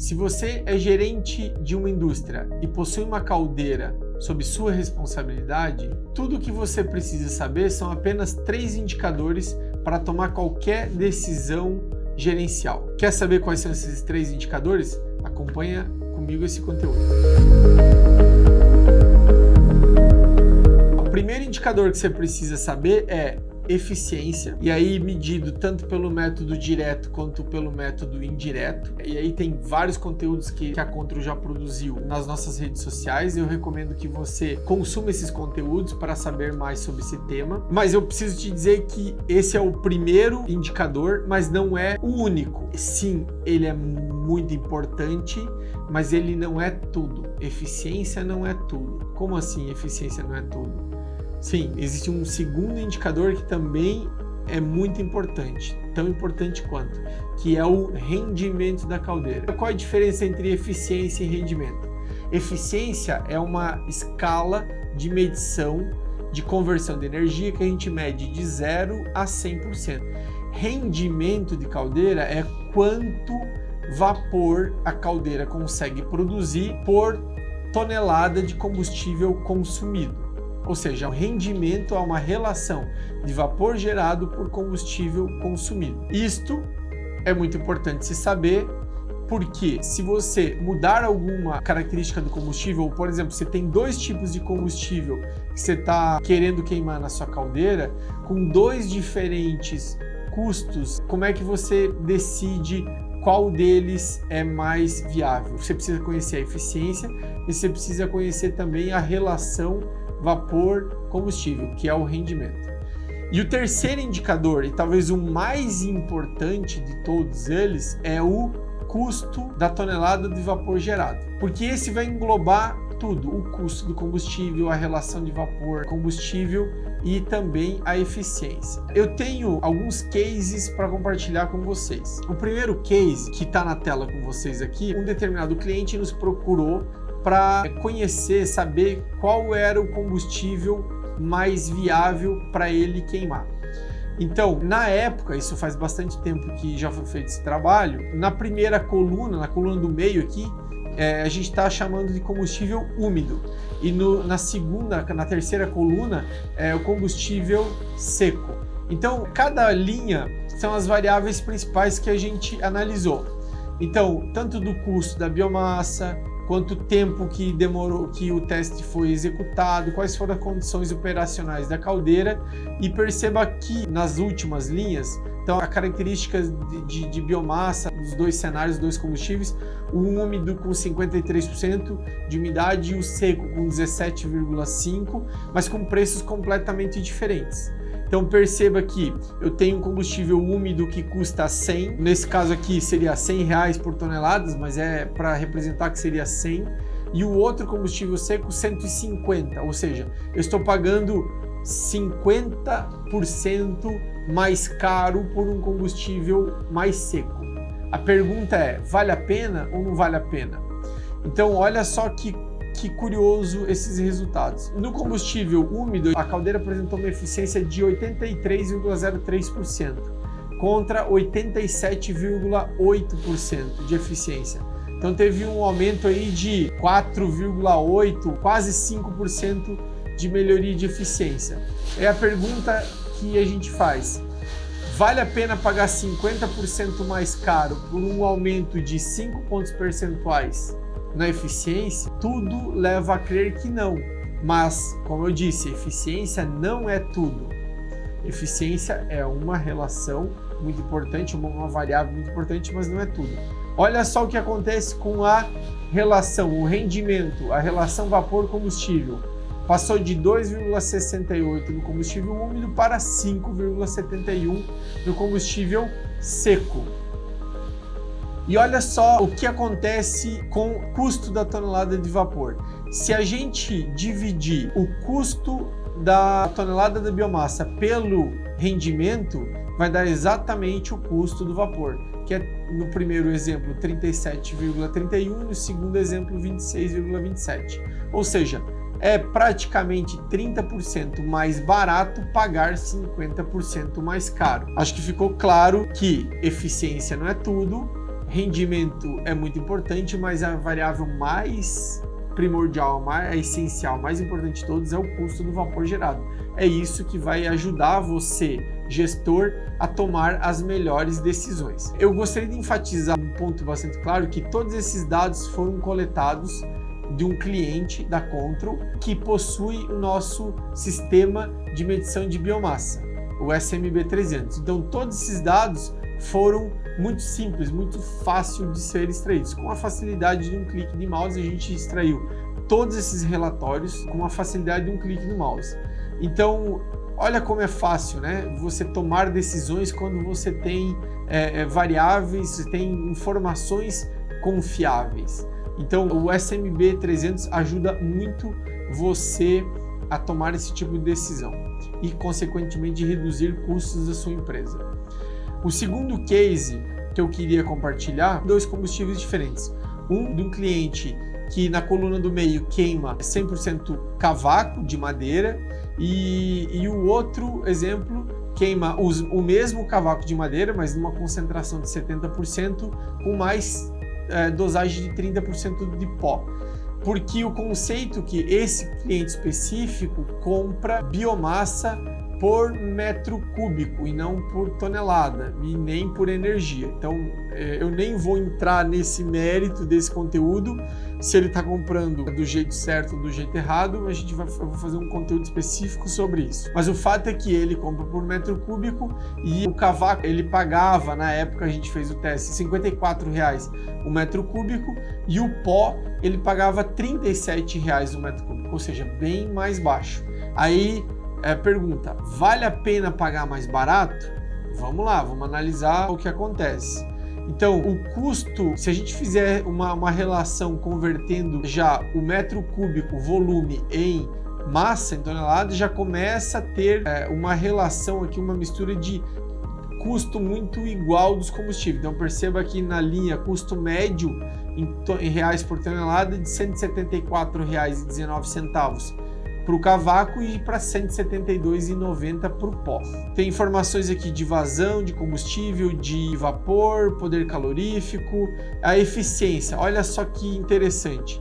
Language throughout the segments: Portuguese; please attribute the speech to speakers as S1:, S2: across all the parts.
S1: Se você é gerente de uma indústria e possui uma caldeira sob sua responsabilidade, tudo o que você precisa saber são apenas 3 indicadores para tomar qualquer decisão gerencial. Quer saber quais são esses 3 indicadores? Acompanha comigo esse conteúdo. O primeiro indicador que você precisa saber é eficiência, e aí medido tanto pelo método direto quanto pelo método indireto. E aí tem vários conteúdos que a Contro já produziu nas nossas redes sociais. Eu recomendo que você consuma esses conteúdos para saber mais sobre esse tema. Mas eu preciso te dizer que esse é o primeiro indicador, mas não é o único. Sim, ele é muito importante, mas ele não é tudo. Eficiência não é tudo. Como assim eficiência não é tudo? Sim, existe um segundo indicador que também é muito importante, tão importante quanto, que é o rendimento da caldeira. Qual a diferença entre eficiência e rendimento? Eficiência é uma escala de medição de conversão de energia que a gente mede de 0 a 100%. Rendimento de caldeira é quanto vapor a caldeira consegue produzir por tonelada de combustível consumido. Ou seja, o rendimento é uma relação de vapor gerado por combustível consumido. Isto é muito importante se saber, porque se você mudar alguma característica do combustível, ou por exemplo, você tem 2 tipos de combustível que você está querendo queimar na sua caldeira, com 2 diferentes custos, como é que você decide qual deles é mais viável? Você precisa conhecer a eficiência e você precisa conhecer também a relação vapor-combustível, que é o rendimento. E o terceiro indicador, e talvez o mais importante de todos eles, é o custo da tonelada de vapor gerado, porque esse vai englobar tudo: o custo do combustível, a relação de vapor-combustível e também a eficiência. Eu tenho alguns cases para compartilhar com vocês. O primeiro case, que está na tela com vocês aqui, um determinado cliente nos procurou para conhecer, saber qual era o combustível mais viável para ele queimar. Então, na época, isso faz bastante tempo que já foi feito esse trabalho, na primeira coluna, na coluna do meio aqui, a gente está chamando de combustível úmido. E na terceira coluna, é o combustível seco. Então, cada linha são as variáveis principais que a gente analisou. Então, tanto do custo da biomassa, quanto tempo que demorou que o teste foi executado, quais foram as condições operacionais da caldeira, e perceba que nas últimas linhas, então as características de biomassa dos 2 cenários, 2 combustíveis, o úmido com 53% de umidade e o seco com 17,5%, mas com preços completamente diferentes. Então perceba que eu tenho um combustível úmido que custa 100, nesse caso aqui seria R$100 por toneladas, mas é para representar que seria 100, e o outro combustível seco 150, ou seja, eu estou pagando 50% mais caro por um combustível mais seco. A pergunta é, vale a pena ou não vale a pena? Então olha só que curioso esses resultados. No combustível úmido, a caldeira apresentou uma eficiência de 83,03% contra 87,8% de eficiência. Então teve um aumento aí de 4,8%, quase 5% de melhoria de eficiência. É a pergunta que a gente faz. Vale a pena pagar 50% mais caro por um aumento de 5 pontos percentuais na eficiência? Tudo leva a crer que não, mas, como eu disse, eficiência não é tudo. Eficiência é uma relação muito importante, uma variável muito importante, mas não é tudo. Olha só o que acontece com a relação, o rendimento, a relação vapor-combustível. Passou de 2,68 no combustível úmido para 5,71 no combustível seco. E olha só o que acontece com o custo da tonelada de vapor. Se a gente dividir o custo da tonelada da biomassa pelo rendimento, vai dar exatamente o custo do vapor, que é no primeiro exemplo 37,31 e no segundo exemplo 26,27. Ou seja, é praticamente 30% mais barato pagar 50% mais caro. Acho que ficou claro que eficiência não é tudo, rendimento é muito importante, mas a variável mais primordial, a essencial, mais importante de todos é o custo do vapor gerado. É isso que vai ajudar você, gestor, a tomar as melhores decisões. Eu gostaria de enfatizar um ponto bastante claro, que todos esses dados foram coletados de um cliente da Control que possui o nosso sistema de medição de biomassa, o SMB300. Então todos esses dados foram muito simples, muito fácil de ser extraídos. Com a facilidade de um clique de mouse, a gente extraiu todos esses relatórios com a facilidade de um clique no mouse. Então, olha como é fácil, né? Você tomar decisões quando você tem variáveis, você tem informações confiáveis. Então, o SMB300 ajuda muito você a tomar esse tipo de decisão e, consequentemente, reduzir custos da sua empresa. O segundo case que eu queria compartilhar, 2 combustíveis diferentes. Um de um cliente que na coluna do meio queima 100% cavaco de madeira e o outro exemplo queima o mesmo cavaco de madeira, mas numa concentração de 70% com mais dosagem de 30% de pó. Porque o conceito que esse cliente específico compra biomassa por metro cúbico e não por tonelada e nem por energia. Então eu nem vou entrar nesse mérito desse conteúdo, se ele está comprando do jeito certo ou do jeito errado, eu vou fazer um conteúdo específico sobre isso. Mas o fato é que ele compra por metro cúbico e o cavaco ele pagava, na época a gente fez o teste, R$54 o metro cúbico e o pó ele pagava R$37 o metro cúbico, ou seja, bem mais baixo. Aí pergunta, vale a pena pagar mais barato? Vamos lá, vamos analisar o que acontece. Então, o custo, se a gente fizer uma relação convertendo já o metro cúbico volume em massa, em tonelada, já começa a ter uma relação aqui, uma mistura de custo muito igual dos combustíveis. Então, perceba aqui na linha custo médio em reais por tonelada de R$ 174,19 para o cavaco e para R$ 172,90 para o pó. Tem informações aqui de vazão, de combustível, de vapor, poder calorífico, a eficiência. Olha só que interessante.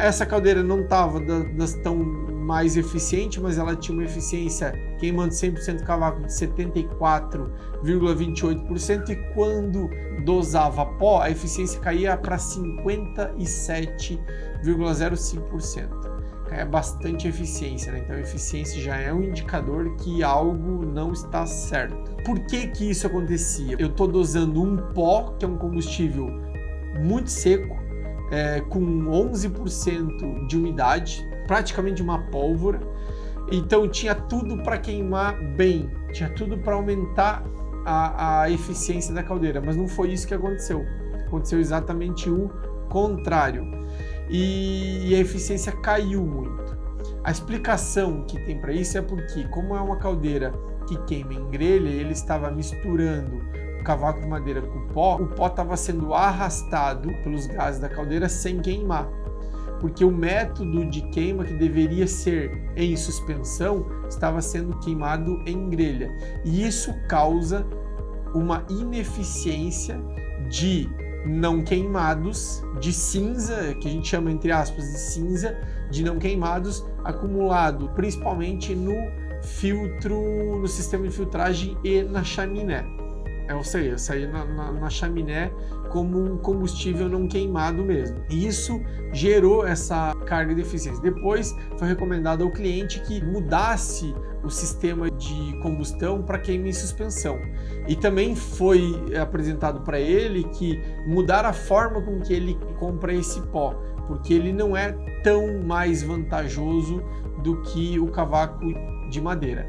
S1: Essa caldeira não estava das tão mais eficiente, mas ela tinha uma eficiência queimando 100% cavaco de 74,28% e quando dosava pó, a eficiência caía para 57,05%. É bastante eficiência, né? Então a eficiência já é um indicador que algo não está certo. Por que que isso acontecia? Eu estou dosando um pó, que é um combustível muito seco, com 11% de umidade, praticamente uma pólvora. Então tinha tudo para queimar bem, tinha tudo para aumentar a eficiência da caldeira, mas não foi isso que aconteceu. Aconteceu exatamente o contrário. E a eficiência caiu muito. A explicação que tem para isso é porque, como é uma caldeira que queima em grelha, ele estava misturando o cavaco de madeira com o pó estava sendo arrastado pelos gases da caldeira sem queimar. Porque o método de queima que deveria ser em suspensão estava sendo queimado em grelha. E isso causa uma ineficiência de não queimados, de cinza, que a gente chama entre aspas de cinza, de não queimados, acumulado principalmente no filtro, no sistema de filtragem e na chaminé. Ou seja, sair na chaminé como um combustível não queimado mesmo. E isso gerou essa carga de eficiência. Depois foi recomendado ao cliente que mudasse o sistema de combustão para queima em suspensão. E também foi apresentado para ele que mudar a forma com que ele compra esse pó, porque ele não é tão mais vantajoso do que o cavaco de madeira.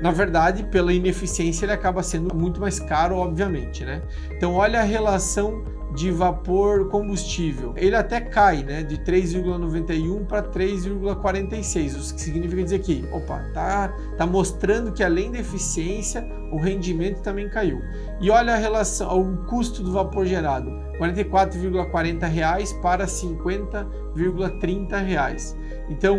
S1: Na verdade, pela ineficiência, ele acaba sendo muito mais caro, obviamente, né? Então, olha a relação de vapor-combustível. Ele até cai, né? De 3,91 para 3,46, o que significa dizer que, tá mostrando que além da eficiência, o rendimento também caiu. E olha a relação, o custo do vapor gerado, R$ 44,40 para R$ 50,30. Então,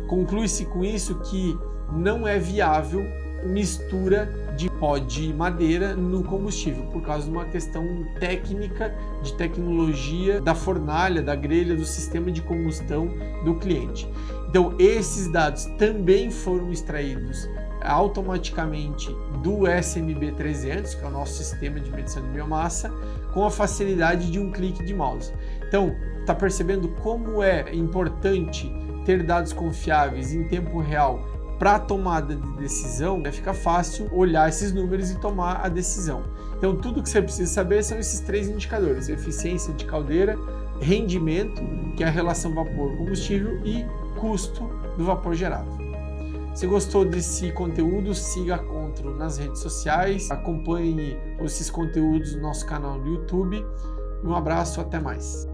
S1: conclui-se com isso que não é viável mistura de pó de madeira no combustível, por causa de uma questão técnica, de tecnologia da fornalha, da grelha, do sistema de combustão do cliente. Então, esses dados também foram extraídos automaticamente do SMB300, que é o nosso sistema de medição de biomassa, com a facilidade de um clique de mouse. Então, está percebendo como é importante ter dados confiáveis em tempo real para a tomada de decisão? Fica fácil olhar esses números e tomar a decisão. Então, tudo que você precisa saber são esses 3 indicadores: eficiência de caldeira, rendimento, que é a relação vapor-combustível, e custo do vapor gerado. Se gostou desse conteúdo, siga a Contro nas redes sociais, acompanhe esses conteúdos no nosso canal do YouTube. Um abraço, até mais.